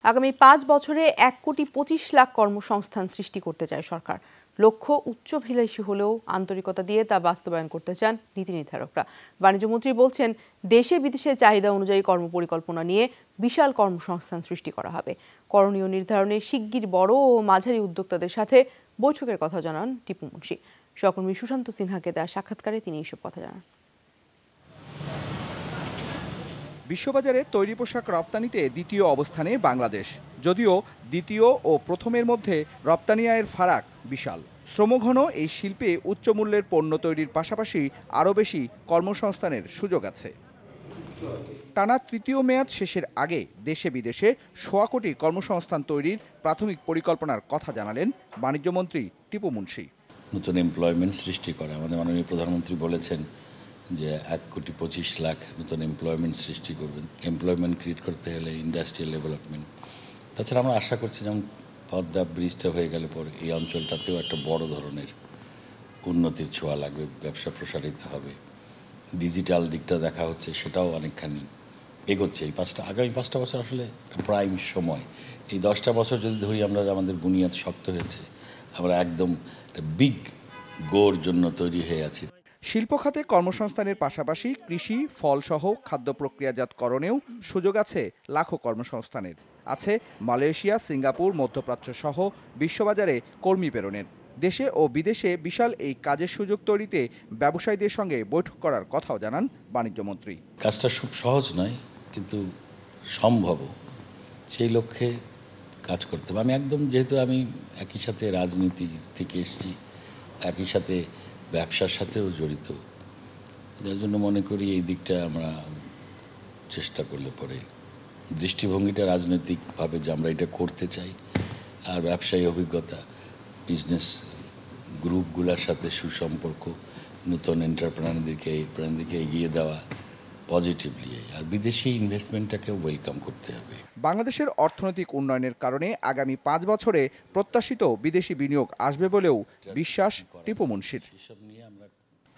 আগামী 5 বছরে 1,25,00,000 কর্মসংস্থান সৃষ্টি করতে চায় সরকার। লক্ষ্য উচ্চাভিলাষী হলেও আন্তরিকতা দিয়ে তা বাস্তবায়ন করতে চান নীতি নির্ধারকরা। বাণিজ্যমন্ত্রী বলছেন, দেশে বিদেশে চাহিদা অনুযায়ী কর্মপরিকল্পনা নিয়ে বিশাল কর্মসংস্থান সৃষ্টি করা হবে। করণীয় নির্ধারণে শিগগির বড় ও মাঝারি উদ্যোক্তাদের সাথে বৈঠকের কথা জানান টিপু মুন্সি। সহকর্মী সুশান্ত সিনহাকে দেওয়া সাক্ষাৎকারে তিনি এইসব কথা জানান। বিশ্ববাজারে তৈরি পোশাক রপ্তানিতে দ্বিতীয় অবস্থানে বাংলাদেশ, যদিও দ্বিতীয় ও প্রথমের মধ্যে রপ্তানি আয়ের ফারাক বিশাল। শ্রমঘন এই শিল্পে উচ্চ মূল্যের পণ্য তৈরির পাশাপাশি আরও বেশি কর্মসংস্থানের সুযোগ আছে। টানা তৃতীয় মেয়াদ শেষের আগে দেশে বিদেশে 1.25 কোটি কর্মসংস্থান তৈরির প্রাথমিক পরিকল্পনার কথা জানালেন বাণিজ্যমন্ত্রী টিপু মুন্সি। নতুন এমপ্লয়মেন্ট সৃষ্টি করে আমাদের মাননীয় প্রধানমন্ত্রী বলেছেন যে 1,25,00,000 নতুন এমপ্লয়মেন্ট সৃষ্টি করবেন। এমপ্লয়মেন্ট ক্রিয়েট করতে হলে ইন্ডাস্ট্রিয়াল ডেভেলপমেন্ট, তাছাড়া আমরা আশা করছি যেমন পদ্মা ব্রিজটা হয়ে গেলে পরে এই অঞ্চলটাতেও একটা বড় ধরনের উন্নতির ছোঁয়া লাগবে, ব্যবসা প্রসারিত হবে। ডিজিটাল দিকটা দেখা হচ্ছে, সেটাও অনেকখানি এগোচ্ছে। আগামী 5টা বছর আসলে প্রাইম সময়। এই 10টা বছর যদি ধরি আমরা, আমাদের বুনিয়াদ শক্ত হয়েছে, আমরা একদম বিগ গোর জন্য তৈরি হয়ে আছি। শিল্প খাতে কর্মসংস্থানের পাশাপাশি কৃষি, ফলসহ খাদ্য প্রক্রিয়াজাতকরণেও সুযোগ আছে লাখো কর্মসংস্থানের। আছে মালয়েশিয়া, সিঙ্গাপুর, মধ্যপ্রাচ্য সহ বিশ্ববাজারে কর্মী প্রেরণের। দেশে ও বিদেশে বিশাল এই কাজের সুযোগ তৈরিতে ব্যবসায়ীদের সঙ্গে বৈঠক করার কথাও জানান বাণিজ্যমন্ত্রী। কাজটা খুব সহজ নয়, কিন্তু সম্ভব। সেই লক্ষ্যে কাজ করতে হবে। আমি একদম, যেহেতু আমি একই সাথে রাজনীতি থেকে এসেছি, একই সাথে ব্যবসার সাথেও জড়িত, যার জন্য মনে করি এই দিকটা আমরা চেষ্টা করলে পরে দৃষ্টিভঙ্গিটা রাজনৈতিকভাবে যে আমরা এটা করতে চাই, আর ব্যবসায়ী অভিজ্ঞতা, বিজনেস গ্রুপগুলোর সাথে সুসম্পর্ক, নতুন এন্টারপ্রেনারদেরকে এগিয়ে দেওয়া পজিটিভলি, আর বিদেশি ইনভেস্টমেন্টটাকেও ওয়েলকাম করতে হবে। বাংলাদেশের অর্থনৈতিক উন্নয়নের কারণে আগামী 5 বছরে প্রত্যাশিত বিদেশি বিনিয়োগ আসবে বলেও বিশ্বাস টিপু মুন্সির।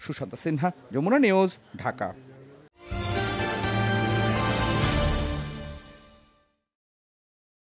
সুশান্ত সিনহা, যমুনা নিউজ, ঢাকা।